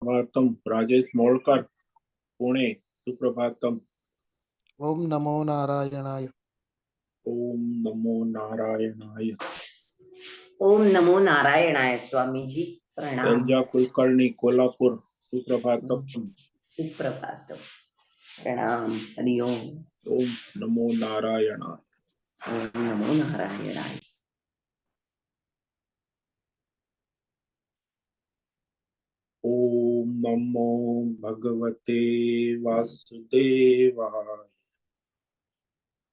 सुप्रभातम। राजेश मोड़कर, पुणे। सुप्रभातम। ओम नमो नारायणाय। ओम नमो नारायणाय। ओम नमो नारायणाय। स्वामी जी प्रणाम। एल्जा कुलकर्णी, कोल्हापुर। सुप्रभातम। सुप्रभातम। प्रणाम। हरिओम। ओम नमो नारायणाय। ओम नमो नारायणाय। ओम नमो भगवते वासुदेवाय।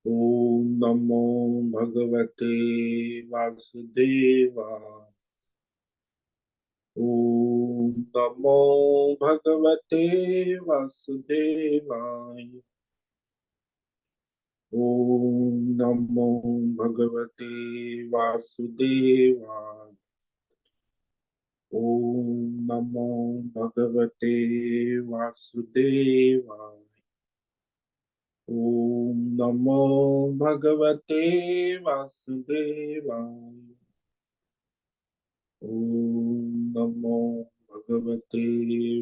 ओम नमो भगवते वासुदेवाय। ओम नमो भगवते वासुदेवाय। ओम नमो भगवते वासुदेवाय। ओम नमो भगवते वासुदेवाय। ओम नमो भगवते वासुदेवाय। ओम नमो भगवते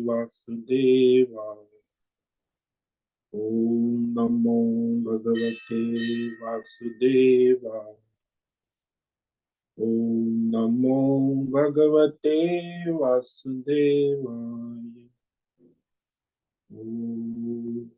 वासुदेवाय। ओम नमो भगवते वासुदेवाय। ओम नमो भगवते वासुदेवाय। ओम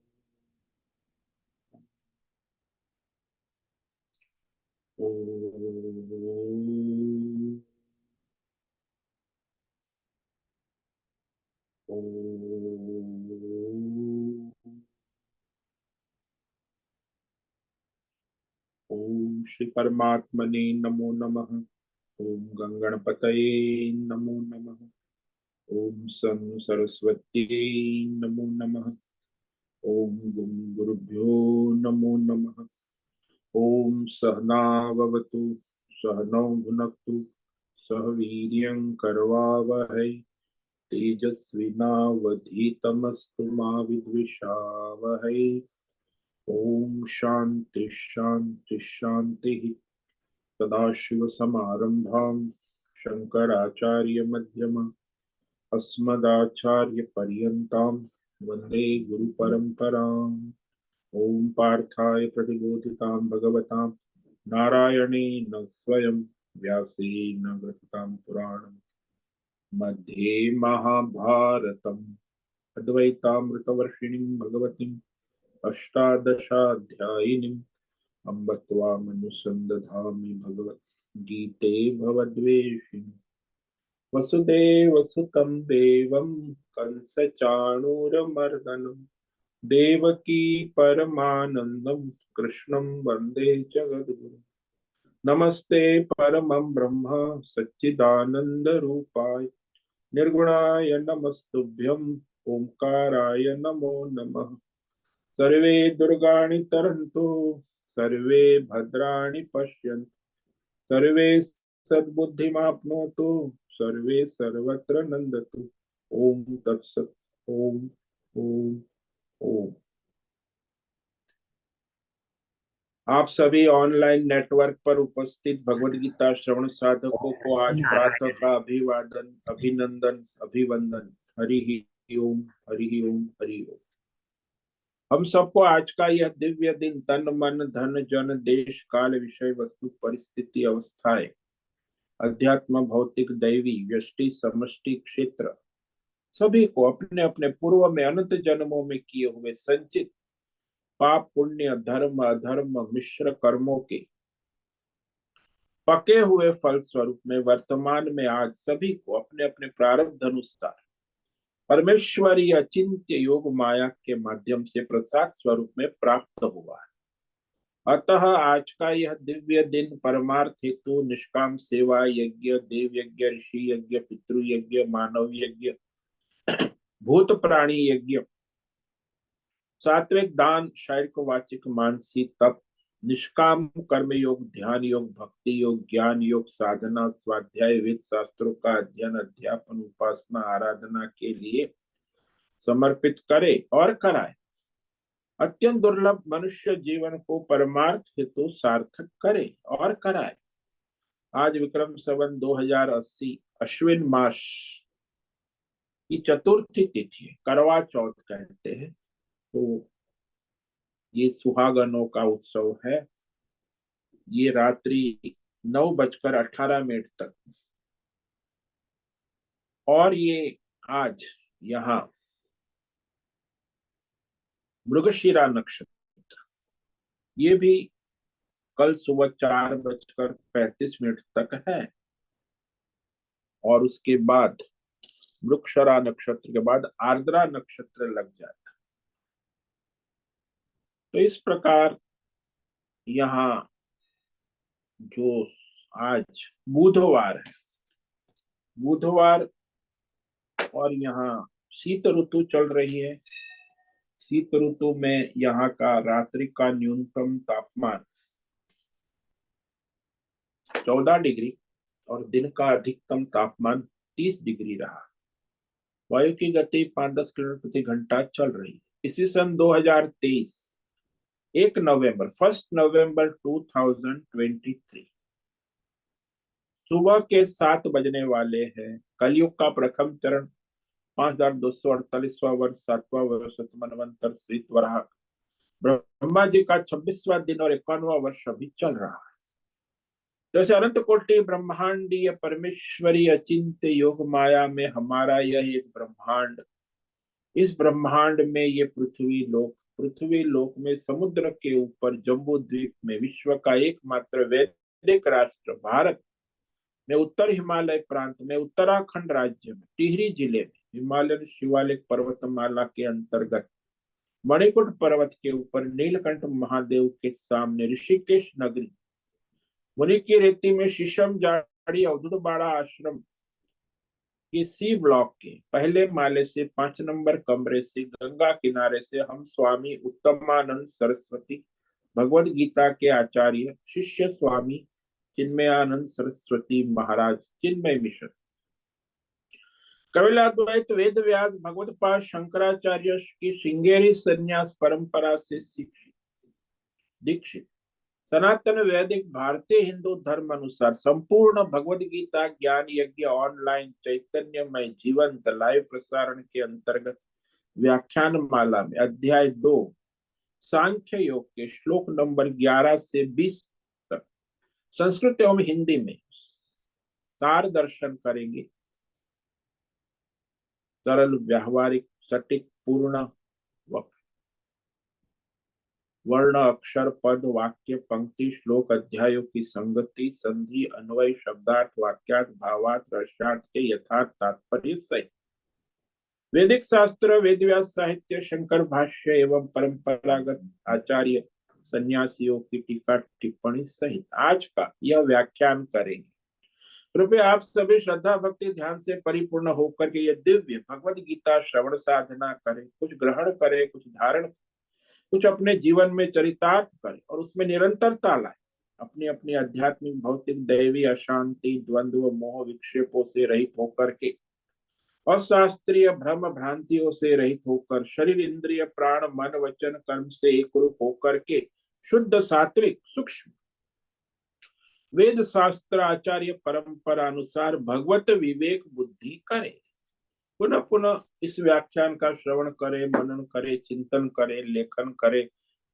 ओम श्री परमात्मने नमो नमः। ओम गंगणपतये नमो नमः। ओम सं सरस्वती नमो नमः। ओम गुरुभ्यो नमो नमः। ओम सहनाववतु सहनौ भुनक्तु सह वीर्यं करवावहै तेजस्विनावधीतमस्तु मा विद्विषावहै। ओम शांति शांति शांति। सदाशिवसमारम्भां शंकराचार्य मध्यमम् अस्मदाचार्यपर्यन्तां वन्दे गुरुपरम्पराम्। ओम पार्थाय प्रतिबोधितां भगवतां नारायणेन स्वयं व्यासेन ग्रथितां पुराणं मध्ये महाभारतम् अद्वैतामृतवर्षिणीं भगवतीम् अष्टादशाध्यायिनीम् अम्ब त्वामनुसन्दधामि भगवद्गीते भवद्वेषिणि। वसुदेवसुतं देवं कंसचाणूरमर्दनं देवकी परमानन्दं कृष्णं वन्दे जगद्गुरुं। नमस्ते परमं ब्रह्म सच्चिदानन्दरूपाय निर्गुणाय नमस्तुभ्यं ओंकाराय नमो नमः। सर्वे दुर्गाणि तरन्तु सर्वे भद्राणि पश्यन्तु सर्वे सद्बुद्धिमाप्नोतु सर्वे सर्वत्र नंदतु। ओम तत्सत। ओम ओम ओम। आप सभी ऑनलाइन नेटवर्क पर उपस्थित भगवद गीता श्रवण साधकों को आज प्रातः का अभिवादन अभिनंदन अभिवंदन। हरि ओम हरि ओम हरि ओम। हम सबको आज का यह दिव्य दिन तन मन धन जन देश काल विषय वस्तु परिस्थिति अवस्थाएं अध्यात्म भौतिक दैवी व्यष्टि समष्टि क्षेत्र सभी को अपने अपने पूर्व में अनंत जन्मों में किए हुए संचित पाप पुण्य धर्म अधर्म मिश्र कर्मों के पके हुए फल स्वरूप में वर्तमान में आज सभी को अपने अपने प्रारब्ध अनुसार परमेश्वरी अचिंत्य योग माया के माध्यम से प्रसाद स्वरूप में प्राप्त हुआ है। अतः आज का यह दिव्य दिन परमार्थ हेतु निष्काम सेवा यज्ञ देव यज्ञ ऋषि यज्ञ पितृ यज्ञ मानव यज्ञ भूत प्राणी यज्ञ सात्विक दान शारीरिक वाचिक मानसिक तप निष्काम कर्म योग ध्यान योग भक्ति योग ज्ञान योग साधना स्वाध्याय वेद शास्त्रों का अध्ययन अध्यापन उपासना आराधना के लिए समर्पित करे और कराए। अत्यंत दुर्लभ मनुष्य जीवन को परमार्थ हेतु सार्थक करे और कराए। आज विक्रम संवत 2080 अश्विन मास ये चतुर्थी तिथि है, करवा चौथ कहते हैं। तो ये सुहागनों का उत्सव है। ये रात्रि 9:18 तक, और ये आज यहाँ मृगशिरा नक्षत्र, ये भी कल सुबह 4:35 तक है, और उसके बाद मृगशिरा नक्षत्र के बाद आर्द्रा नक्षत्र लग जाता है। तो इस प्रकार यहाँ जो आज बुधवार है, बुधवार, और यहाँ शीत ऋतु चल रही है। शीत ऋतु में यहाँ का रात्रि का न्यूनतम तापमान 14 डिग्री और दिन का अधिकतम तापमान 30 डिग्री रहा। वायु की गति 5-10 किलोमीटर प्रति घंटा चल रही है। इसी सन 2023 1 नवंबर 2023 सुबह के 7 बजने वाले हैं। कलयुग का प्रथम चरण 5248वां वर्ष, 7वां वर्ष मनवंतर श्रीत वराह, ब्रह्मा जी का 26वां दिन और 51वां वर्ष अभी चल रहा है। जैसे अनंत कोटि ब्रह्मांडीय परमेश्वरी अचिंत्य योग माया में हमारा यह एक ब्रह्मांड, इस ब्रह्मांड में ये पृथ्वी लोक में समुद्र के ऊपर जम्बू द्वीप में विश्व का एकमात्र वैदिक राष्ट्र भारत में उत्तर हिमालय प्रांत में उत्तराखंड राज्य में टिहरी जिले में हिमालयन शिवालिक पर्वतमाला के अंतर्गत मणिकुट पर्वत के ऊपर नीलकंठ महादेव के सामने ऋषिकेश नगरी मुनि की रेती में शीशम जाड़ी अवधूत बाड़ा आश्रम के सी ब्लॉक के पहले माले से 5 नंबर कमरे से गंगा किनारे से हम स्वामी उत्तमानंद सरस्वती भगवद गीता के आचार्य शिष्य स्वामी चिन्मयानंद सरस्वती महाराज चिन्मय मिशन कपिलाद्वैत वेद व्यास भगवत पाद शंकराचार्य की श्रृंगेरी संन्यास परंपरा से दीक्षित सनातन वैदिक भारतीय हिंदू धर्म अनुसार संपूर्ण भगवद गीता ज्ञान यज्ञ ऑनलाइन चैतन्यमय जीवंत लाइव प्रसारण के अंतर्गत व्याख्यान माला में अध्याय 2 सांख्य योग के श्लोक नंबर 11 से 20 तक संस्कृत एवं हिंदी में सार दर्शन करेंगे। सरल व्यावहारिक सटीक पूर्ण वर्ण अक्षर पद वाक्य पंक्ति श्लोक अध्यायों की संगति संधि अन्वय शब्दार्थ वाक्यार्थ भावार्थ रसार्थ के यथार्थ तात्पर्य सहित वैदिक शास्त्र वेद व्यास साहित्य शंकर भाष्य एवं परंपरागत आचार्य सन्यासियों की टीका टिप्पणी सहित आज का यह व्याख्यान करेंगे। कृपया आप सभी श्रद्धा भक्ति ध्यान से परिपूर्ण होकर के यह दिव्य भगवद गीता श्रवण साधना करें, कुछ ग्रहण करें, कुछ धारण, कुछ अपने जीवन में चरितार्थ करें और उसमें निरंतरता लाए। अपनी अपनी आध्यात्मिक भौतिक दैवी अशांति द्वंद्व मोह विक्षेपों से रहित होकर के और शास्त्रीय भ्रम भ्रांतियों से रहित होकर शरीर इंद्रिय प्राण मन वचन कर्म से एक रूप होकर के शुद्ध सात्विक सूक्ष्म वेद शास्त्र आचार्य परंपरा अनुसार भगवत विवेक बुद्धि करे। पुनः पुनः इस व्याख्यान का श्रवण करे, मनन करे, चिंतन करे, लेखन करे,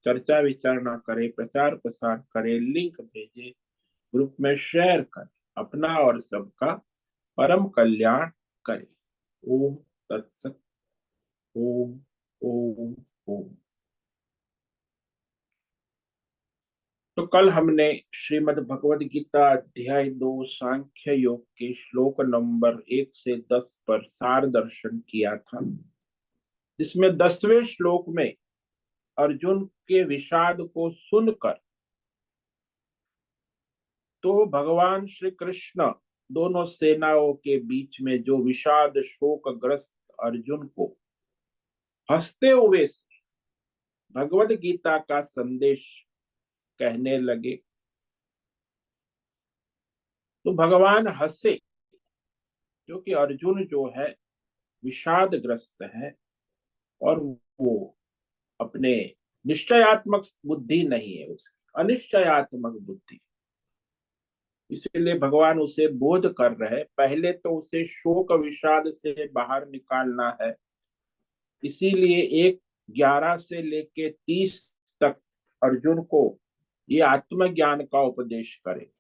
चर्चा विचारणा करे, प्रचार प्रसार करे, लिंक भेजे, ग्रुप में शेयर करे, अपना और सबका परम कल्याण करे। ओम तत्सत। ओम ओम ओम। तो कल हमने श्रीमद् भगवद गीता अध्याय 2 सांख्य योग के श्लोक नंबर 1 से 10 पर सार दर्शन किया था, जिसमें 10वें श्लोक में अर्जुन के विषाद को सुनकर तो भगवान श्री कृष्ण दोनों सेनाओं के बीच में जो विषाद शोक ग्रस्त अर्जुन को हंसते हुए से भगवद गीता का संदेश कहने लगे। तो भगवान हंसे क्योंकि अर्जुन जो है विषादग्रस्त है और वो अपने निश्चयात्मक बुद्धि नहीं है, उसकी अनिश्चयात्मक बुद्धि। इसलिए भगवान उसे बोध कर रहे, पहले तो उसे शोक विषाद से बाहर निकालना है। इसीलिए 1:11 से लेके 30 तक अर्जुन को ये आत्मज्ञान का उपदेश करे,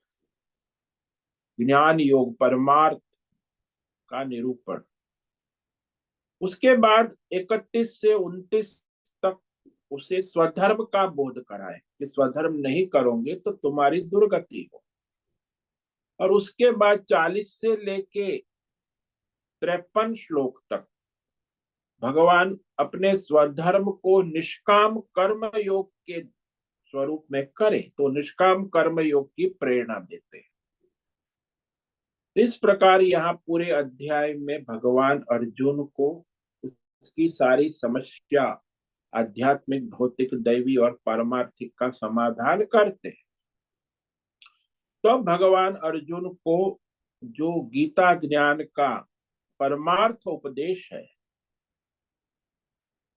ज्ञान योग परमार्थ का निरूपण। उसके बाद 31 से 29 तक उसे स्वधर्म का बोध कराए कि स्वधर्म नहीं करोगे तो तुम्हारी दुर्गति हो। और उसके बाद 40 से लेके 53 श्लोक तक भगवान अपने स्वधर्म को निष्काम कर्म योग के स्वरूप में करे, तो निष्काम कर्म योग की प्रेरणा देते हैं। इस प्रकार यहाँ पूरे अध्याय में भगवान अर्जुन को उसकी सारी समस्या आध्यात्मिक, भौतिक, दैवी और पारमार्थिक का समाधान करते हैं। तो भगवान अर्जुन को जो गीता ज्ञान का परमार्थ उपदेश है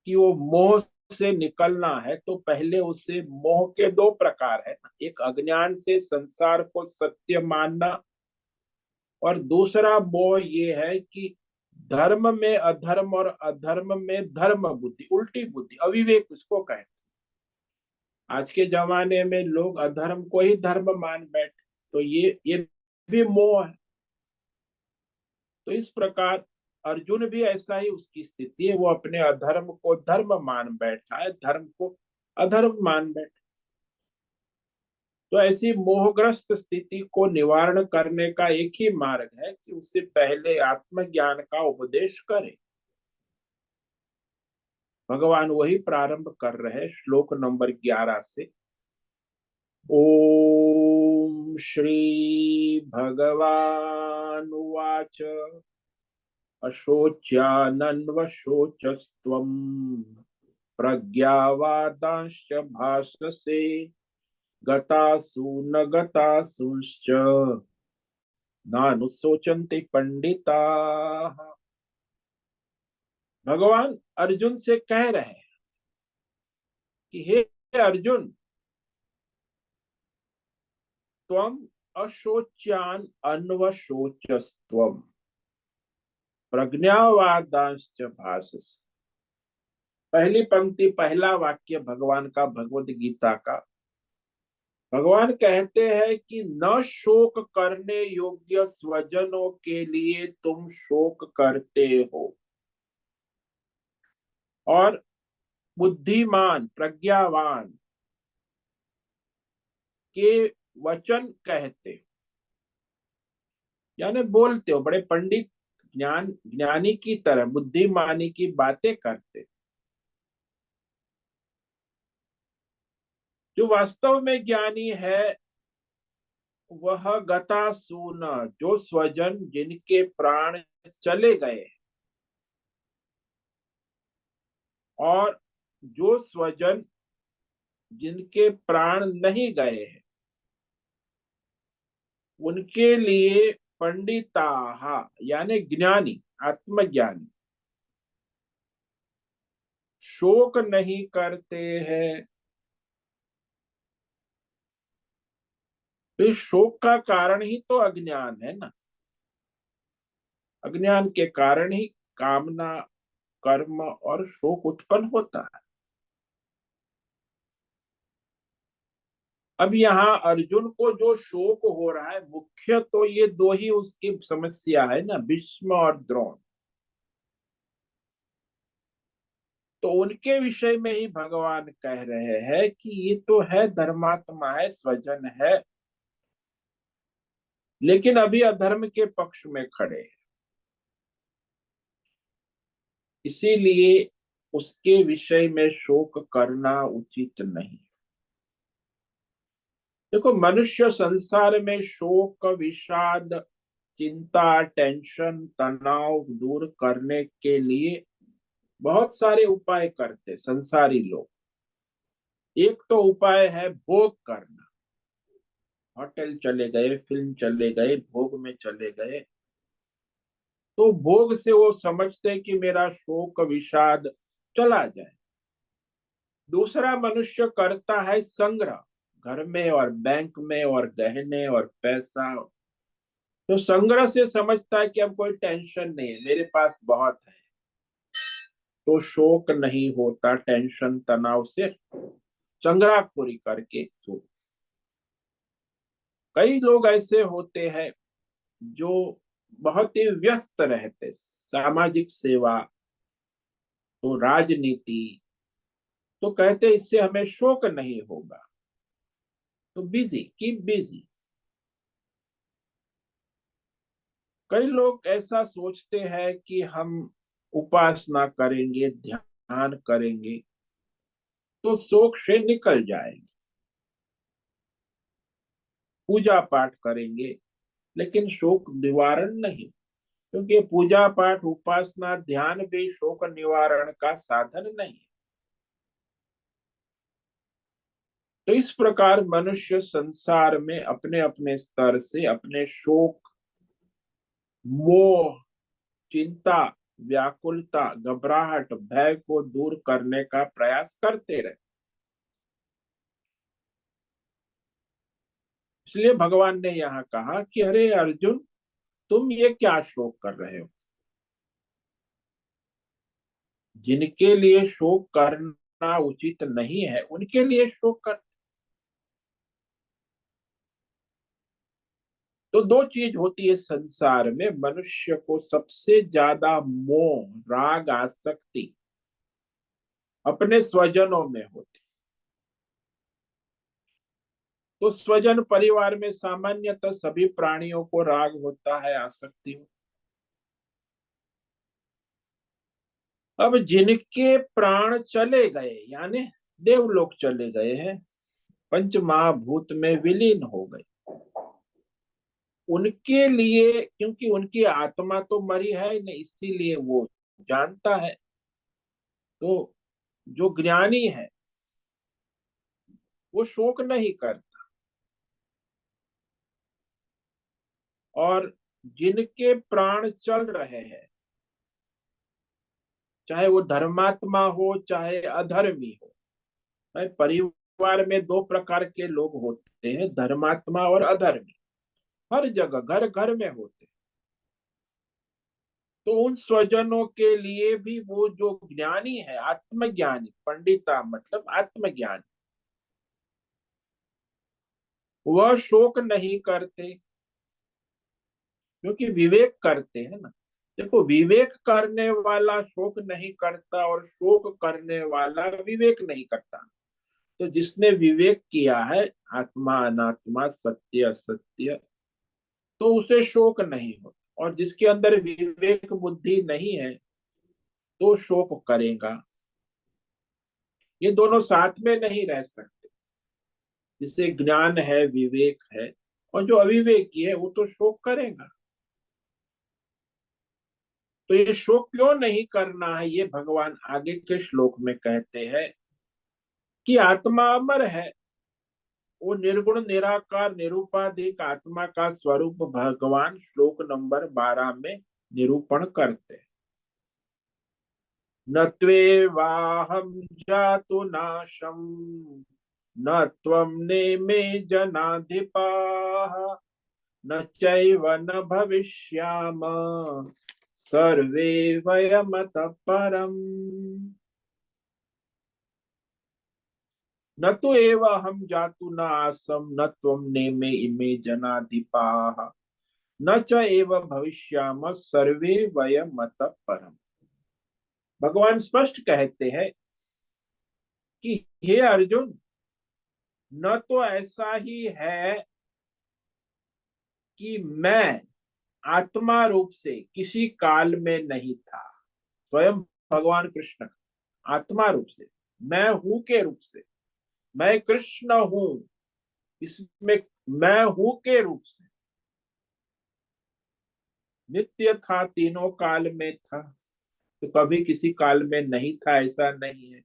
कि वो मोह से निकलना है, तो पहले उसे मोह के दो प्रकार है, एक अज्ञान से संसार को सत्य मानना, और दूसरा मोह ये है कि धर्म में अधर्म और अधर्म में धर्म बुद्धि, उल्टी बुद्धि, अविवेक उसको कहते हैं। आज के जमाने में लोग अधर्म को ही धर्म मान बैठे, तो ये भी मोह है। तो इस प्रकार अर्जुन भी ऐसा ही उसकी स्थिति है, वो अपने अधर्म को धर्म मान बैठा है, धर्म को अधर्म मान बैठा। तो ऐसी मोहग्रस्त स्थिति को निवारण करने का एक ही मार्ग है कि उससे पहले आत्मज्ञान का उपदेश करे। भगवान वही प्रारंभ कर रहे हैं श्लोक नंबर 11 से। ओम श्री भगवान उवाच अशोच्यानन्वशोचस्त्वं प्रज्ञावादांश्च भाषसे गतासु न गतासुश्च नानुशोचन्ति पंडिताः। भगवान अर्जुन से कह रहे हैं कि हे अर्जुन, त्वम अशोच्यान अन्वशोचस्त्वम प्रज्ञावादांश्च भाषसे। पहली पंक्ति, पहला वाक्य भगवान का भगवद गीता का। भगवान कहते हैं कि न शोक करने योग्य स्वजनों के लिए तुम शोक करते हो, और बुद्धिमान प्रज्ञावान के वचन कहते, यानी बोलते हो, बड़े पंडित ज्ञानी की तरह बुद्धिमानी की बातें करते। जो वास्तव में ज्ञानी है वह गतासून, जो स्वजन जिनके प्राण चले गए, और जो स्वजन जिनके प्राण नहीं गए हैं, उनके लिए पंडिताः यानी ज्ञानी, आत्मज्ञानी शोक नहीं करते हैं। तो शोक का कारण ही तो अज्ञान है ना। अज्ञान के कारण ही कामना, कर्म और शोक उत्पन्न होता है। अब यहाँ अर्जुन को जो शोक हो रहा है, मुख्य तो ये दो ही उसकी समस्या है ना, भीष्म और द्रोण। तो उनके विषय में ही भगवान कह रहे हैं कि ये तो है, धर्मात्मा है, स्वजन है, लेकिन अभी अधर्म के पक्ष में खड़े हैं, इसीलिए उसके विषय में शोक करना उचित नहीं। देखो, मनुष्य संसार में शोक, विषाद, चिंता, टेंशन, तनाव दूर करने के लिए बहुत सारे उपाय करते संसारी लोग। एक तो उपाय है भोग करना, होटल चले गए, फिल्म चले गए, भोग में चले गए, तो भोग से वो समझते हैं कि मेरा शोक विषाद चला जाए। दूसरा मनुष्य करता है संग्रह, घर में और बैंक में और गहने और पैसा। तो संग्रह से समझता है कि अब कोई टेंशन नहीं है, मेरे पास बहुत है, तो शोक नहीं होता टेंशन तनाव से संग्रहखोरी करके। तो कई लोग ऐसे होते हैं जो बहुत ही व्यस्त रहते, सामाजिक सेवा, तो राजनीति, तो कहते इससे हमें शोक नहीं होगा, तो बिजी, कीप बिजी। कई लोग ऐसा सोचते हैं कि हम उपासना करेंगे, ध्यान करेंगे तो शोक से निकल जाएंगे, पूजा पाठ करेंगे लेकिन शोक निवारण नहीं, क्योंकि पूजा पाठ उपासना ध्यान भी शोक निवारण का साधन नहीं। तो इस प्रकार मनुष्य संसार में अपने अपने स्तर से अपने शोक, मोह, चिंता, व्याकुलता, घबराहट, भय को दूर करने का प्रयास करते रहे। इसलिए भगवान ने यहाँ कहा कि अरे अर्जुन, तुम ये क्या शोक कर रहे हो? जिनके लिए शोक करना उचित नहीं है उनके लिए शोक कर। तो दो चीज होती है संसार में, मनुष्य को सबसे ज्यादा मोह, राग, आसक्ति अपने स्वजनों में होती। तो स्वजन परिवार में सामान्यतः सभी प्राणियों को राग होता है, आसक्ति होती। अब जिनके प्राण चले गए यानी देवलोक चले गए हैं, पंच महाभूत में विलीन हो गए, उनके लिए, क्योंकि उनकी आत्मा तो मरी है ही नहीं, इसीलिए वो जानता है। तो जो ज्ञानी है वो शोक नहीं करता। और जिनके प्राण चल रहे हैं, चाहे वो धर्मात्मा हो चाहे अधर्मी हो, भाई परिवार में दो प्रकार के लोग होते हैं, धर्मात्मा और अधर्मी, हर जगह घर घर में होते हैं। तो उन स्वजनों के लिए भी वो जो ज्ञानी है, आत्मज्ञानी, पंडिता मतलब आत्मज्ञानी, वह शोक नहीं करते, क्योंकि विवेक करते हैं ना। देखो, विवेक करने वाला शोक नहीं करता और शोक करने वाला विवेक नहीं करता। तो जिसने विवेक किया है, आत्मा अनात्मा, सत्य असत्य, तो उसे शोक नहीं होता। और जिसके अंदर विवेक बुद्धि नहीं है तो शोक करेगा। ये दोनों साथ में नहीं रह सकते। जिसे ज्ञान है, विवेक है, और जो अविवेकी है वो तो शोक करेगा। तो ये शोक क्यों नहीं करना है, ये भगवान आगे के श्लोक में कहते हैं कि आत्मा अमर है, वो निर्गुण निराकार निरूपाधिक आत्मा का स्वरूप भगवान श्लोक नंबर 12 में निरूपण करते हैं। न त्वेवाहं जातु नाशम, न त्वं नेमे जनाधिपाः, न चैव न भविष्याम, सर्वे वयमतः परम्। न तो एव हम जातु न आसम, न त्वं नेमे इमे जनाधिपाः, न च एव भविष्याम, सर्वे वयमतः परम्। भगवान स्पष्ट कहते हैं कि हे अर्जुन, न तो ऐसा ही है कि मैं आत्मा रूप से किसी काल में नहीं था। स्वयं भगवान कृष्ण आत्मा रूप से, मैं हूं के रूप से, मैं कृष्ण हूं, इसमें मैं हूं के रूप से नित्य था, तीनों काल में था, तो कभी किसी काल में नहीं था ऐसा नहीं है।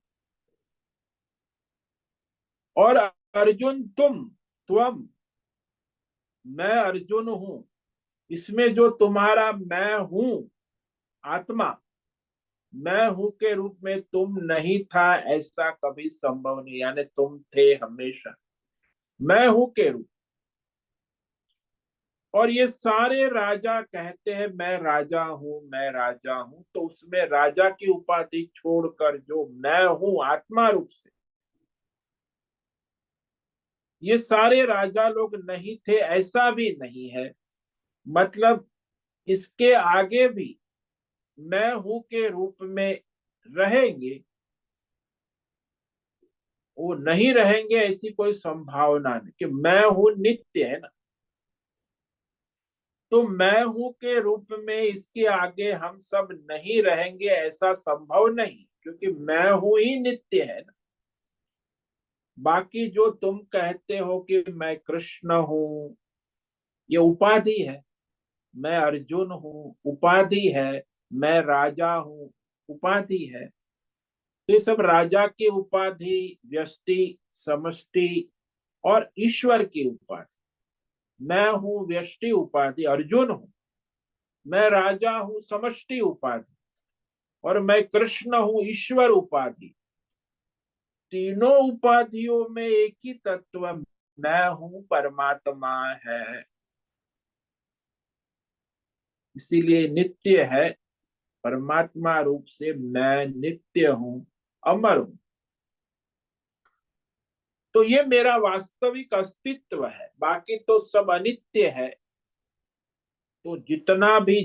और अर्जुन तुम, त्वम, मैं अर्जुन हूं, इसमें जो तुम्हारा मैं हूं आत्मा, मैं हूं के रूप में तुम नहीं था, ऐसा कभी संभव नहीं, यानी तुम थे हमेशा। मैं हूं के रूप। और ये सारे राजा कहते हैं मैं राजा हूं, मैं राजा हूं, तो उसमें राजा की उपाधि छोड़कर जो मैं हूं आत्मा रूप से, ये सारे राजा लोग नहीं थे ऐसा भी नहीं है। मतलब इसके आगे भी मैं हूं के रूप में रहेंगे, वो नहीं रहेंगे ऐसी कोई संभावना नहीं, कि मैं हूं नित्य है ना। तो मैं हूं के रूप में इसके आगे हम सब नहीं रहेंगे ऐसा संभव नहीं, क्योंकि मैं हूं ही नित्य है ना। बाकी जो तुम कहते हो कि मैं कृष्ण हूं, ये उपाधि है। मैं अर्जुन हूँ उपाधि है। मैं राजा हूँ उपाधि है। तो ये सब राजा की उपाधि, व्यष्टि, समष्टि और ईश्वर की उपाधि। मैं हूँ व्यष्टि उपाधि अर्जुन हूँ, मैं राजा हूँ समष्टि उपाधि, और मैं कृष्ण हूँ ईश्वर उपाधि। तीनों उपाधियों में एक ही तत्व मैं हूँ परमात्मा है। इसीलिए नित्य है। परमात्मा रूप से मैं नित्य हूं, अमर हूं। तो ये मेरा वास्तविक अस्तित्व है, बाकी तो सब अनित्य है। तो जितना भी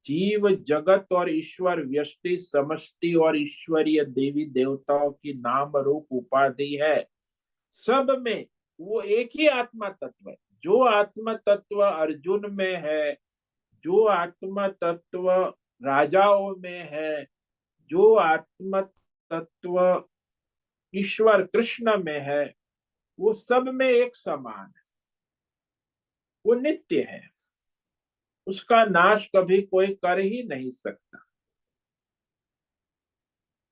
जीव जगत और ईश्वर, व्यष्टि, समष्टि और ईश्वरीय देवी देवताओं की नाम रूप उपाधि है, सब में वो एक ही आत्मा तत्व है। जो आत्मा तत्व अर्जुन में है, जो आत्मा तत्व राजाओं में है, जो आत्म तत्व ईश्वर कृष्ण में है, वो सब में एक समान है। वो नित्य है, उसका नाश कभी कोई कर ही नहीं सकता।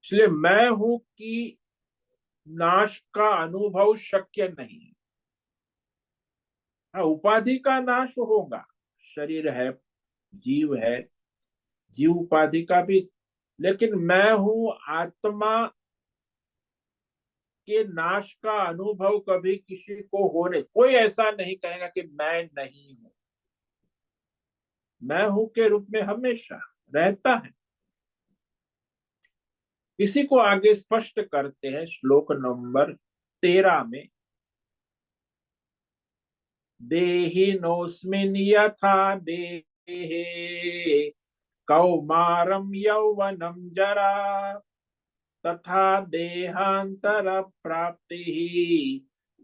इसलिए मैं हूं कि नाश का अनुभव शक्य नहीं है। हाँ, उपाधि का नाश होगा। शरीर है, जीव है, जीव उपाधि का भी। लेकिन मैं हूं आत्मा के नाश का अनुभव कभी किसी को होने, कोई ऐसा नहीं कहेगा कि मैं नहीं हूं। मैं हूं के रूप में हमेशा रहता है। इसी को आगे स्पष्ट करते हैं श्लोक नंबर 13 में। देहिनोऽस्मिन् यथा देहे कौमारं यौवनं जरा तथा देहांतर प्राप्तिः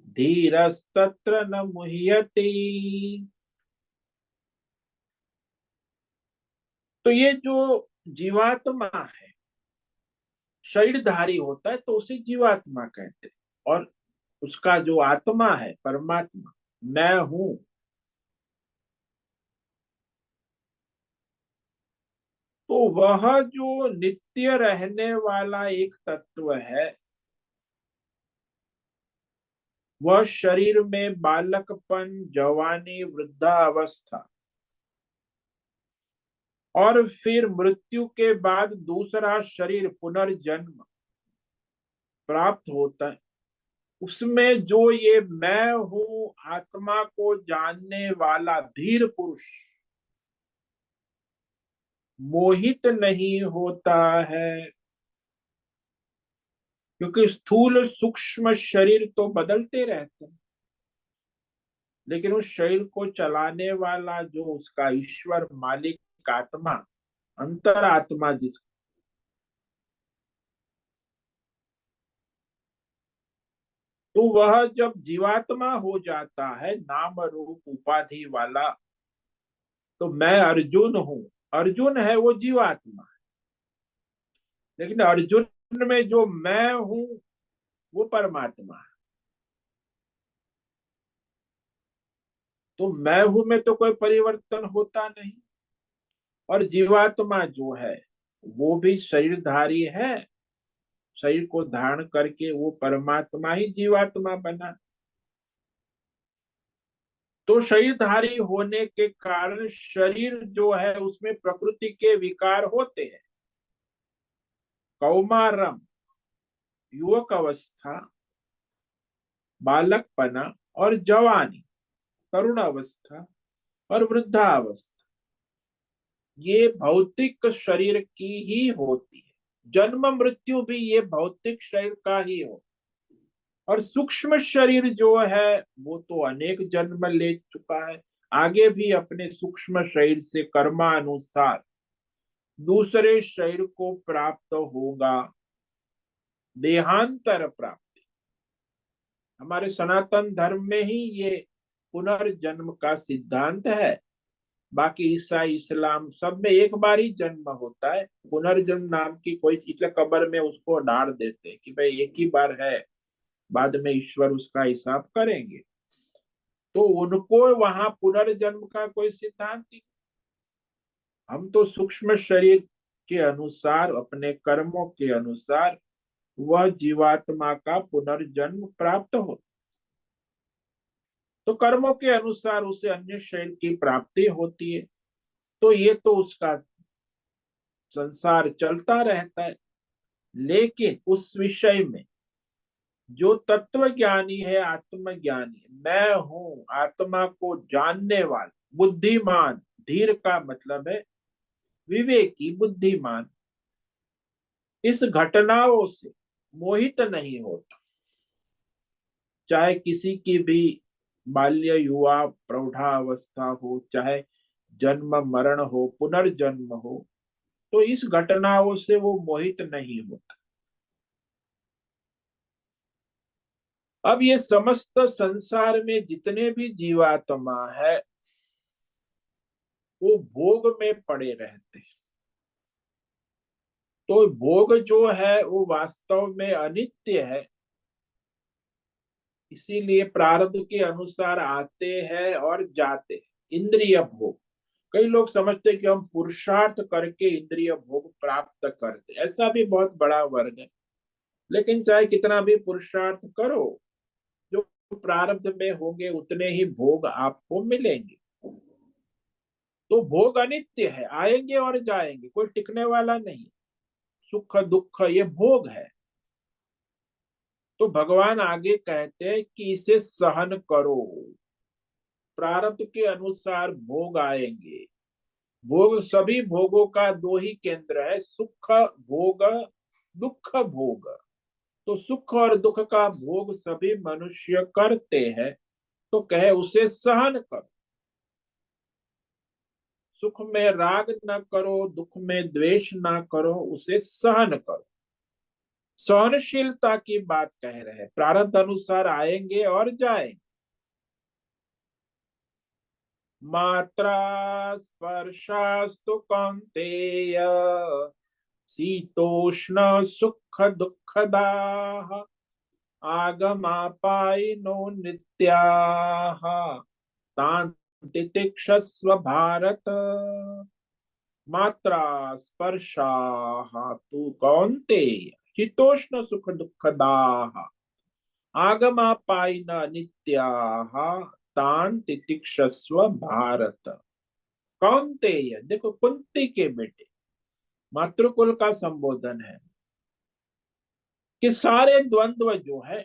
धीरस्तत्र न मुह्यते। तो ये जो जीवात्मा है, शरीरधारी होता है तो उसे जीवात्मा कहते हैं। और उसका जो आत्मा है परमात्मा, मैं हूं, तो वह जो नित्य रहने वाला एक तत्व है, वह शरीर में बालकपन, जवानी, वृद्धावस्था और फिर मृत्यु के बाद दूसरा शरीर पुनर्जन्म प्राप्त होता है। उसमें जो ये मैं हूं आत्मा को जानने वाला धीर पुरुष मोहित नहीं होता है। क्योंकि स्थूल सूक्ष्म शरीर तो बदलते रहते हैं, लेकिन उस शरीर को चलाने वाला जो उसका ईश्वर मालिक आत्मा, अंतरात्मा, जिस तो वह जब जीवात्मा हो जाता है नाम रूप उपाधि वाला, तो मैं अर्जुन हूं। अर्जुन है वो जीवात्मा, लेकिन अर्जुन में जो मैं हूं वो परमात्मा है। तो मैं हूं में तो कोई परिवर्तन होता नहीं। और जीवात्मा जो है वो भी शरीरधारी है, शरीर को धारण करके वो परमात्मा ही जीवात्मा बना। तो शरीरधारी होने के कारण शरीर जो है उसमें प्रकृति के विकार होते हैं। कौमारम युवक अवस्था, बालकपना और जवानी, तरुण अवस्था और वृद्धावस्था, ये भौतिक शरीर की ही होती है। जन्म मृत्यु भी ये भौतिक शरीर का ही हो। और सूक्ष्म शरीर जो है वो तो अनेक जन्म ले चुका है, आगे भी अपने सूक्ष्म शरीर से कर्मानुसार दूसरे शरीर को प्राप्त होगा, देहांतर प्राप्ति। हमारे सनातन धर्म में ही ये पुनर्जन्म का सिद्धांत है। बाकी ईसाई इस्लाम सब में एक बार ही जन्म होता है, पुनर्जन्म नाम की कोई, इसलिए कब्र में उसको डाल देते कि भाई एक ही बार है, बाद में ईश्वर उसका हिसाब करेंगे। तो उनको वहां पुनर्जन्म का कोई सिद्धांत नहीं। हम तो सूक्ष्म शरीर के अनुसार, अपने कर्मों के अनुसार वह जीवात्मा का पुनर्जन्म प्राप्त हो, तो कर्मों के अनुसार उसे अन्य शरीर की प्राप्ति होती है। तो ये तो उसका संसार चलता रहता है। लेकिन उस विषय में जो तत्व ज्ञानी है, आत्मज्ञानी, मैं हूं आत्मा को जानने वाला, बुद्धिमान, धीर का मतलब है विवेकी, बुद्धिमान, इस घटनाओं से मोहित नहीं होता। चाहे किसी की भी बाल्य, युवा, प्रौढ़ावस्था हो, चाहे जन्म मरण हो, पुनर्जन्म हो, तो इस घटनाओं से वो मोहित नहीं होता। अब ये समस्त संसार में जितने भी जीवात्मा है वो भोग में पड़े रहते हैं। तो भोग जो है वो वास्तव में अनित्य है, इसीलिए प्रारब्ध के अनुसार आते हैं और जाते हैं। इंद्रिय भोग, कई लोग समझते हैं कि हम पुरुषार्थ करके इंद्रिय भोग प्राप्त करते, ऐसा भी बहुत बड़ा वर्ग है। लेकिन चाहे कितना भी पुरुषार्थ करो, जो प्रारब्ध में होंगे उतने ही भोग आपको मिलेंगे। तो भोग अनित्य है, आएंगे और जाएंगे, कोई टिकने वाला नहीं। सुख दुख ये भोग है। तो भगवान आगे कहते हैं कि इसे सहन करो, प्रारब्ध के अनुसार भोग आएंगे। भोग, सभी भोगों का दो ही केंद्र है, सुख भोग, दुख भोग। तो सुख और दुख का भोग सभी मनुष्य करते हैं, तो कहे उसे सहन करो। सुख में राग न करो, दुख में द्वेष न करो, उसे सहन करो। सहनशीलता की बात कह रहे हैं। प्रारब्ध अनुसार आएंगे और जाएंगे। मात्रा स्पर्शास्तु कौन्तेय शीतोष्ण सुख दुःखदाः आगमापायिनो नित्याः तान् तितिक्षस्व भारत। मात्रा स्पर्शाः तु कौन्तेय शीतोष्ण सुख दुःखदाः आगमापायिन नित्याः तान् तितिक्षस्व भारत। कौन्तेय, देखो कुंती के बेटे, मातृकुल का संबोधन है कि सारे द्वंद्व जो है,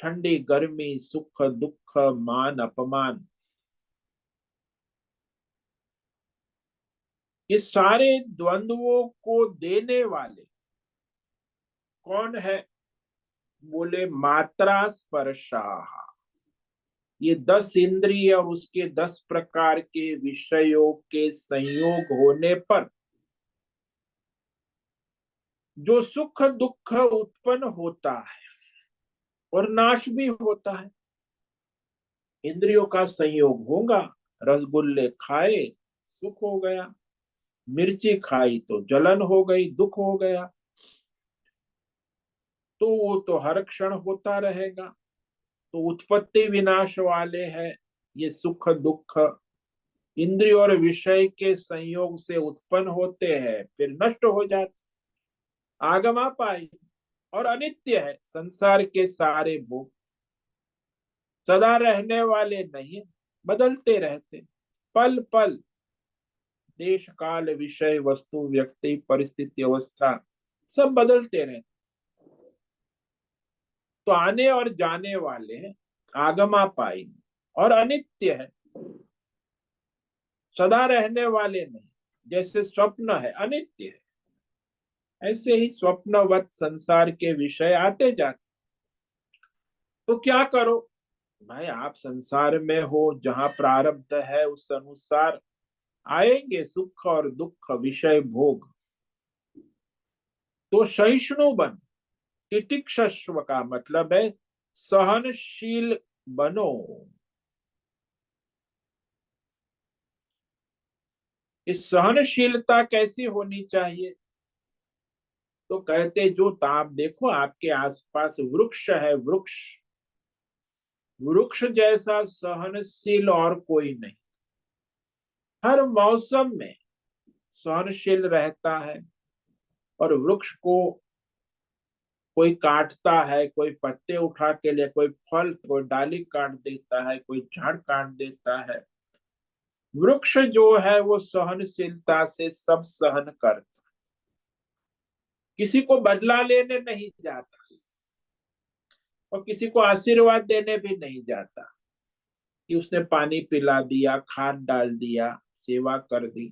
ठंडी गर्मी, सुख दुख, मान अपमान, ये सारे द्वंद्वों को देने वाले कौन है? बोले मात्रा स्पर्शाः। ये 10 इंद्रिय और उसके 10 प्रकार के विषयों के संयोग होने पर जो सुख दुख उत्पन्न होता है और नाश भी होता है। इंद्रियों का संयोग होगा, रसगुल्ले खाए सुख हो गया, मिर्ची खाई तो जलन हो गई, दुख हो गया। तो वो तो हर क्षण होता रहेगा। तो उत्पत्ति विनाश वाले हैं ये सुख दुख। इंद्रिय और विषय के संयोग से उत्पन्न होते हैं, फिर नष्ट हो जाते। आगमा पाई, और अनित्य है। संसार के सारे भोग सदा रहने वाले नहीं, बदलते रहते। पल पल देश काल विषय वस्तु व्यक्ति परिस्थिति अवस्था सब बदलते रहते। तो आने और जाने वाले हैं। आगमापाई और अनित्य है, सदा रहने वाले नहीं। जैसे स्वप्न है, अनित्य है, ऐसे ही स्वप्नवत संसार के विषय आते जाते। तो क्या करो भाई, आप संसार में हो, जहां प्रारब्ध है उस अनुसार आएंगे सुख और दुख, विषय भोग। तो सहिष्णु बन, तितिक्षस्व का मतलब है सहनशील बनो। इस सहनशीलता कैसी होनी चाहिए? तो कहते जो आप देखो आपके आसपास वृक्ष है, वृक्ष वृक्ष जैसा सहनशील और कोई नहीं। हर मौसम में सहनशील रहता है। और वृक्ष को कोई काटता है, कोई पत्ते उठा के लिए, कोई फल, कोई डाली काट देता है, कोई झाड़ काट देता है। वृक्ष जो है वो सहनशीलता से सब सहन करता, किसी को बदला लेने नहीं जाता और किसी को आशीर्वाद देने भी नहीं जाता कि उसने पानी पिला दिया, खाद डाल दिया, सेवा कर दी।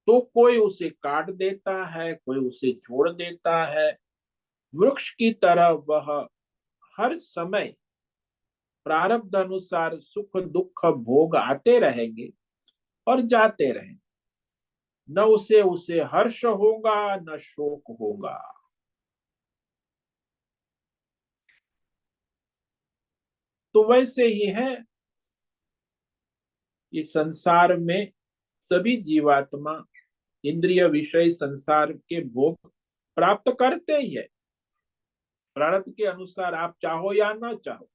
तो कोई उसे काट देता है, कोई उसे छोड़ देता है। वृक्ष की तरह वह हर समय प्रारब्ध अनुसार सुख दुख भोग आते रहेंगे और जाते रहेंगे। न उसे उसे हर्ष होगा, न शोक होगा। तो वैसे ही है, ये संसार में सभी जीवात्मा इंद्रिय विषय संसार के भोग प्राप्त करते ही है। प्रारब्ध के अनुसार आप चाहो या ना चाहो,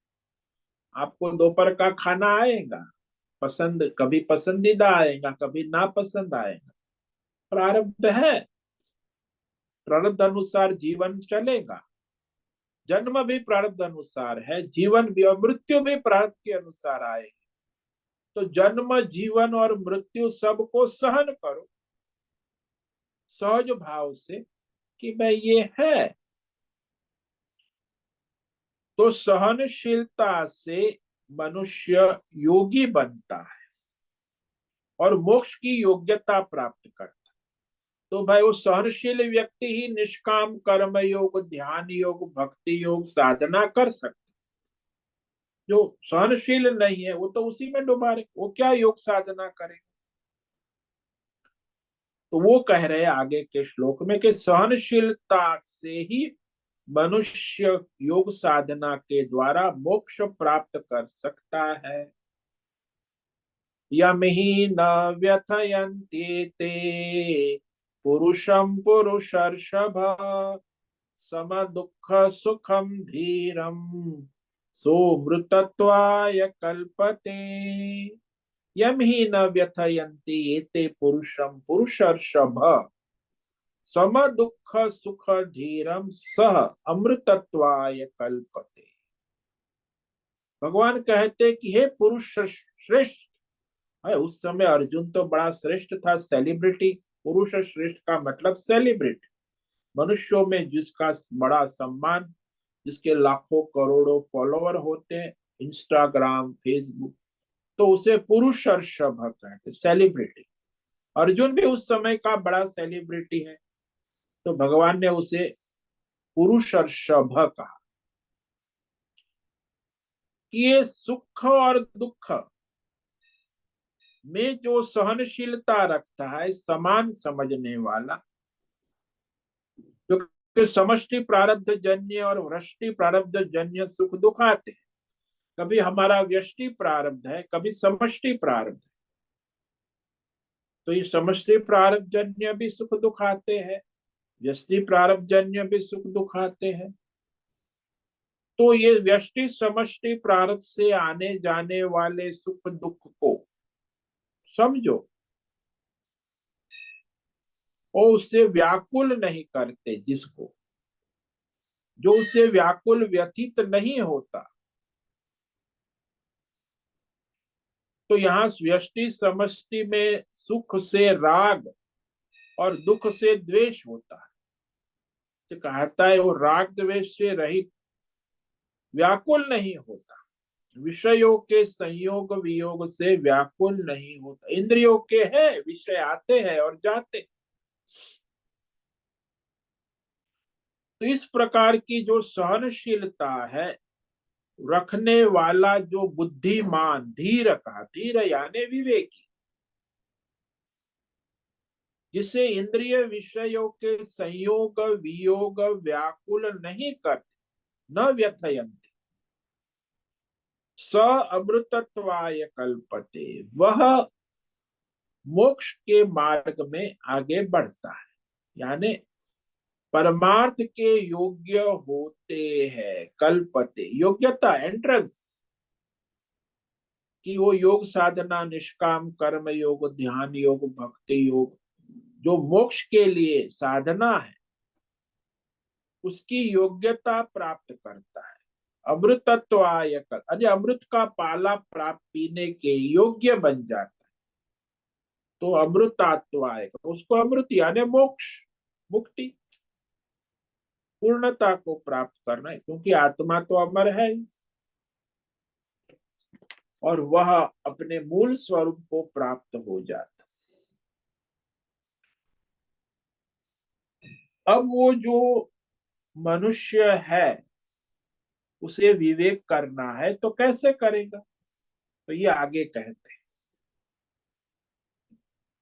आपको दोपहर का खाना आएगा, पसंद, कभी पसंदीदा आएगा, कभी नापसंद आएगा। प्रारब्ध है, प्रारब्ध अनुसार जीवन चलेगा। जन्म भी प्रारब्ध अनुसार है, जीवन भी, और मृत्यु भी प्रारब्ध के अनुसार आएगी। तो जन्म, जीवन और मृत्यु सबको सहन करो सहज भाव से कि भाई ये है। तो सहनशीलता से मनुष्य योगी बनता है और मोक्ष की योग्यता प्राप्त करता है। तो भाई वो सहनशील व्यक्ति ही निष्काम कर्म योग, ध्यान योग, भक्ति योग, साधना कर सकता। जो सहनशील नहीं है वो तो उसी में डूबा रहे, वो क्या योग साधना करे। तो वो कह रहे आगे के श्लोक में कि सहनशीलता से ही मनुष्य योग साधना के द्वारा मोक्ष प्राप्त कर सकता है। यम ही न व्यथयन्ति ते पुरुषं पुरुषर्षभ, सम दुःख सुखम धीरम सोमृतत्वाय कल्पते। यम ही न व्यथयन्ति एते पुरुषं पुरुषर्षभ, सम दुःख सुख धीरम सह अमृतत्वाय कल्पते। भगवान कहते कि हे पुरुष श्रेष्ठ है। उस समय अर्जुन तो बड़ा श्रेष्ठ था, सेलिब्रिटी। पुरुष श्रेष्ठ का मतलब सेलिब्रिटी, मनुष्यों में जिसका बड़ा सम्मान, जिसके लाखों करोड़ों फॉलोअर होते हैं, इंस्टाग्राम, फेसबुक, तो उसे पुरुषर्षभ कहते, सेलिब्रिटी। अर्जुन भी उस समय का बड़ा सेलिब्रिटी है, तो भगवान ने उसे पुरुषर्षभ कहा। ये सुख और दुख में जो सहनशीलता रखता है, समान समझने वाला, क्योंकि समष्टि प्रारब्ध जन्य और वृष्टि प्रारब्ध जन्य सुख दुख आते हैं। कभी हमारा व्यष्टि प्रारब्ध है, कभी समष्टि प्रारब्ध है। तो ये समष्टि प्रारब्ध जन्य भी सुख दुख आते हैं, व्यष्टि प्रारब्ध जन्य भी सुख दुख आते हैं। तो ये व्यष्टि समष्टि प्रारब्ध से आने जाने वाले सुख दुख को समझो और उससे व्याकुल नहीं करते, जिसको, जो उससे व्याकुल व्यथित नहीं होता। तो यहाँ व्यष्टि समष्टि में सुख से राग और दुख से द्वेष होता है। तो कहता है वो राग द्वेष से रहित व्याकुल नहीं होता, विषयों के संयोग वियोग से व्याकुल नहीं होता। इंद्रियों के है, विषय आते हैं और जाते। तो इस प्रकार की जो सहनशीलता है रखने वाला जो बुद्धिमान, धीर का, धीर यानी विवेकी, जिसे इंद्रिय विषयों के संयोग वियोग व्याकुल नहीं करते, न व्यथयन्ति, स अमृतत्वाय कल्पते, वह मोक्ष के मार्ग में आगे बढ़ता है, यानी परमार्थ के योग्य होते हैं। कल्पते, योग्यता, एंट्रेंस, कि वो योग साधना, निष्काम कर्म योग, ध्यान योग, भक्ति योग, जो मोक्ष के लिए साधना है, उसकी योग्यता प्राप्त करता है। अमृतत्वाय, अमृत का पाला प्राप्त पीने के योग्य बन जाता है, तो अमृतात्वाय, उसको अमृत यानी मोक्ष, मुक्ति, पूर्णता को प्राप्त करना है, क्योंकि आत्मा तो अमर है ही, और वह अपने मूल स्वरूप को प्राप्त हो जाता। अब वो जो मनुष्य है उसे विवेक करना है, तो कैसे करेगा? तो ये आगे कहते हैं,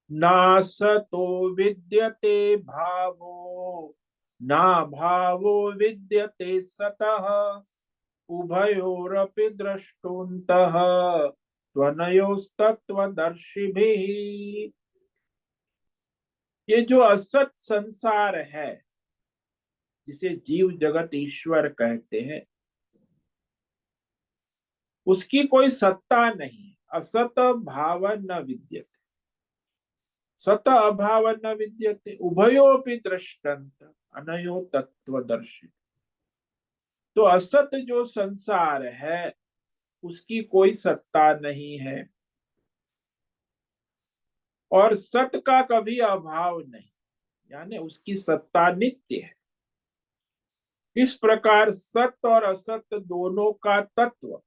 नासतो विद्यते भावो, ना भावो विद्यते सतः, उभयोरपि द्रष्टुन्तः त्वनयोस्तत्त्वदर्शिभिः। ये जो असत संसार है, जिसे जीव जगत ईश्वर कहते हैं, उसकी कोई सत्ता नहीं। असत भाव न विद्यते, सत अभाव न विद्यते, उभयोपि दृष्टंत अनयो तत्वदर्शी। तो असत जो संसार है उसकी कोई सत्ता नहीं है, और सत का कभी अभाव नहीं, यानी उसकी सत्ता नित्य है। इस प्रकार सत्य और असत्य दोनों का तत्व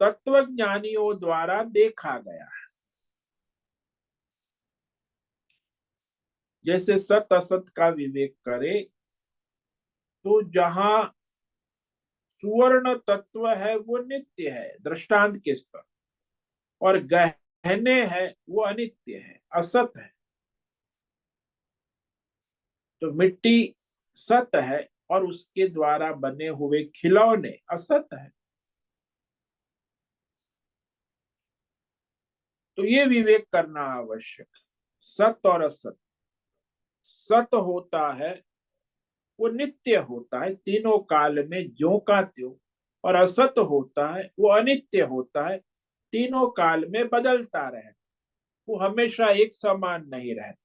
तत्वज्ञानियों द्वारा देखा गया है। जैसे सत असत का विवेक करे, तो जहां सुवर्ण तत्व है वो नित्य है दृष्टांत के स्तर, और गहने है वो अनित्य है, असत है। तो मिट्टी सत है और उसके द्वारा बने हुए खिलौने असत है। तो ये विवेक करना आवश्यक। सत और असत, सत होता है वो नित्य होता है, तीनों काल में ज्यों का त्यों, और असत होता है वो अनित्य होता है, तीनों काल में बदलता रहता, वो हमेशा एक समान नहीं रहता।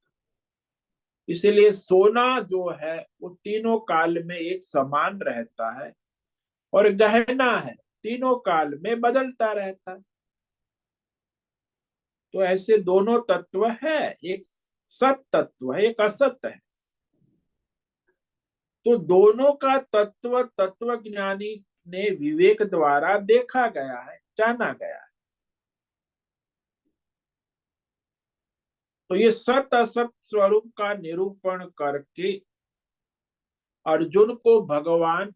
इसीलिए सोना जो है वो तीनों काल में एक समान रहता है, और गहना है तीनों काल में बदलता रहता है। तो ऐसे दोनों तत्व है, एक सत तत्व है, एक असत है। तो दोनों का तत्व तत्वज्ञानी ने विवेक द्वारा देखा गया है, जाना गया है। तो ये सत असत स्वरूप का निरूपण करके अर्जुन को भगवान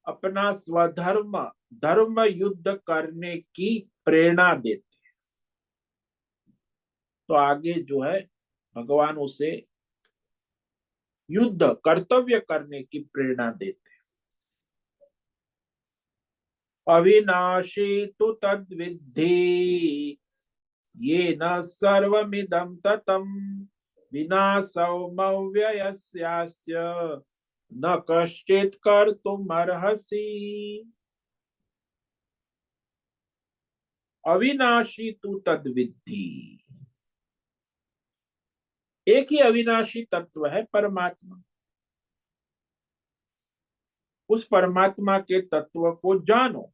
अपना स्वधर्म, धर्म युद्ध करने की प्रेरणा देते। तो आगे जो है भगवान उसे युद्ध, कर्तव्य करने की प्रेरणा देते। अविनाशी तु तद्विद्धि, ये न सर्वमिदं ततं, विनाशमव्ययस्यास्य न कश्चित् कर्तुमर्हसि। अविनाशी तु तद्विद्धि, एक ही अविनाशी तत्व है परमात्मा। उस परमात्मा के तत्व को जानो,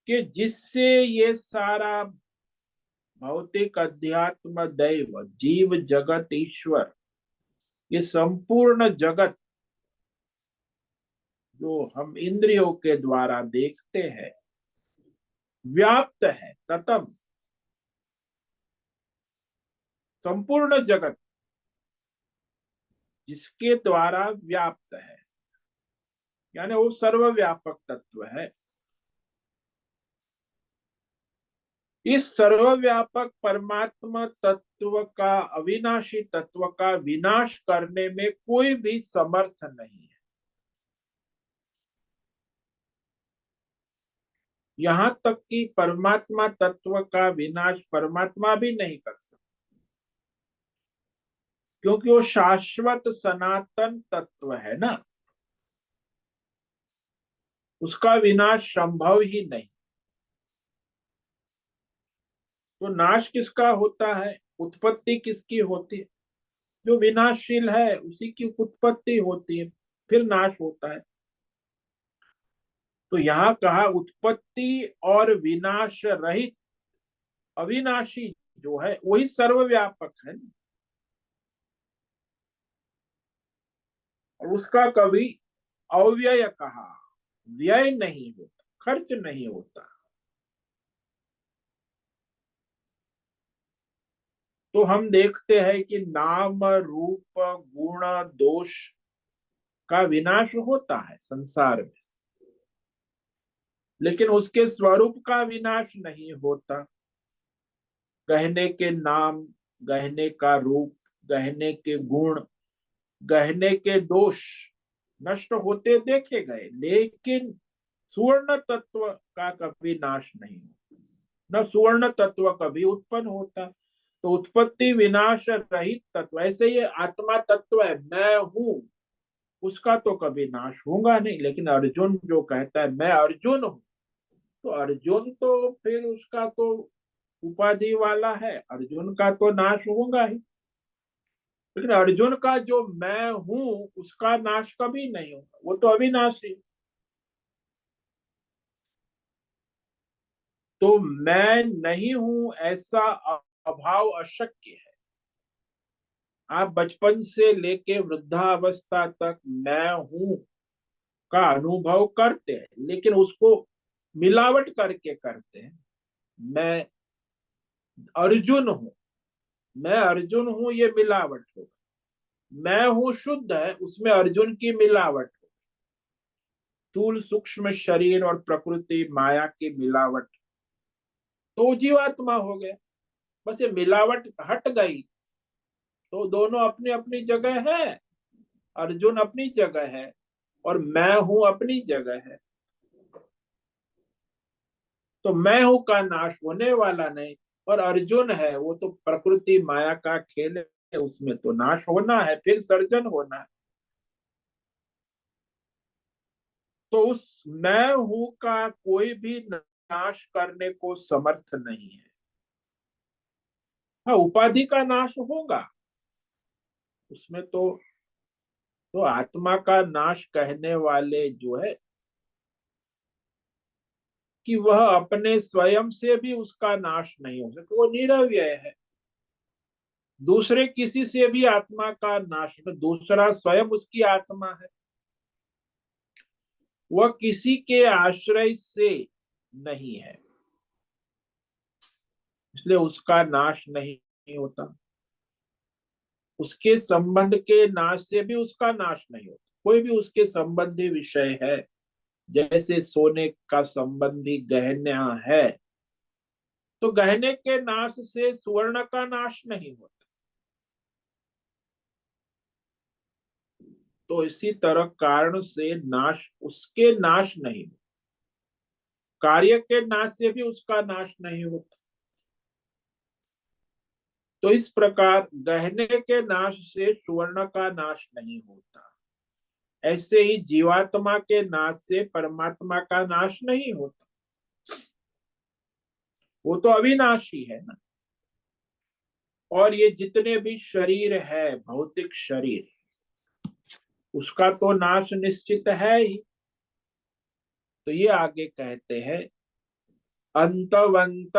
कि जिससे ये सारा भौतिक अध्यात्म दैव जीव जगत ईश्वर, ये संपूर्ण जगत जो हम इंद्रियों के द्वारा देखते हैं, व्याप्त है ततम, संपूर्ण जगत जिसके द्वारा व्याप्त है, यानी वो सर्वव्यापक तत्व है। इस सर्वव्यापक परमात्मा तत्व का, अविनाशी तत्व का विनाश करने में कोई भी समर्थ नहीं है। यहां तक कि परमात्मा तत्व का विनाश परमात्मा भी नहीं कर सकता, क्योंकि वो शाश्वत सनातन तत्व है ना, उसका विनाश संभव ही नहीं। तो नाश किसका होता है, उत्पत्ति किसकी होती है? जो विनाशशील है उसी की उत्पत्ति होती है, फिर नाश होता है। तो यहाँ कहा उत्पत्ति और विनाश रहित अविनाशी जो है वही सर्वव्यापक है, और उसका कभी अव्यय कहा, व्यय नहीं होता, खर्च नहीं होता। तो हम देखते हैं कि नाम रूप गुण दोष का विनाश होता है संसार में, लेकिन उसके स्वरूप का विनाश नहीं होता। गहने के नाम, गहने का रूप, गहने के गुण, गहने के दोष नष्ट होते देखे गए, लेकिन सुवर्ण तत्व का कभी नाश नहीं होता, न सुवर्ण तत्व कभी उत्पन्न होता। तो उत्पत्ति विनाश रहित तत्व, ऐसे ये आत्मा तत्व है, मैं हूं, उसका तो कभी नाश होगा नहीं। लेकिन अर्जुन जो कहता है मैं अर्जुन हूं, तो अर्जुन तो फिर उसका तो उपाधि वाला है, अर्जुन का तो नाश होगा ही। लेकिन अर्जुन का जो मैं हूं उसका नाश कभी नहीं होगा, वो तो अविनाशी। तो मैं नहीं हूं ऐसा अभाव अशक्य है। आप बचपन से लेके वृद्धावस्था तक मैं हूं का अनुभव करते हैं, लेकिन उसको मिलावट करके करते हैं। मैं अर्जुन हूं, मैं अर्जुन हूं, ये मिलावट होगा। मैं हूं शुद्ध है, उसमें अर्जुन की मिलावट हो। स्थूल सूक्ष्म शरीर और प्रकृति माया की मिलावट, तो जीवात्मा हो गया। बस ये मिलावट हट गई तो दोनों अपनी अपनी जगह है। अर्जुन अपनी जगह है और मैं हूं अपनी जगह है। तो मैं हूं का नाश होने वाला नहीं, और अर्जुन है वो तो प्रकृति माया का खेल है, उसमें तो नाश होना है, फिर सर्जन होना है। तो उस मैं हूं का कोई भी नाश करने को समर्थ नहीं है। हाँ, उपाधि का नाश होगा, उसमें तो आत्मा का नाश कहने वाले जो है कि वह अपने स्वयं से भी उसका नाश नहीं हो सकता, वो निरव्यय है। दूसरे किसी से भी आत्मा का नाश, तो दूसरा स्वयं उसकी आत्मा है, वह किसी के आश्रय से नहीं है, इसलिए उसका नाश नहीं होता। उसके संबंध के नाश से भी उसका नाश नहीं होता। कोई भी उसके संबंधी विषय है, जैसे सोने का संबंधी गहना है, तो गहने के नाश से सुवर्ण का नाश नहीं होता। तो इसी तरह कारण से नाश, उसके नाश नहीं, कार्य के नाश से भी उसका नाश नहीं होता। तो इस प्रकार गहने के नाश से सुवर्ण का नाश नहीं होता, ऐसे ही जीवात्मा के नाश से परमात्मा का नाश नहीं होता, वो तो अविनाशी है ना। और ये जितने भी शरीर है, भौतिक शरीर, उसका तो नाश निश्चित है ही। तो ये आगे कहते हैं अंतवंत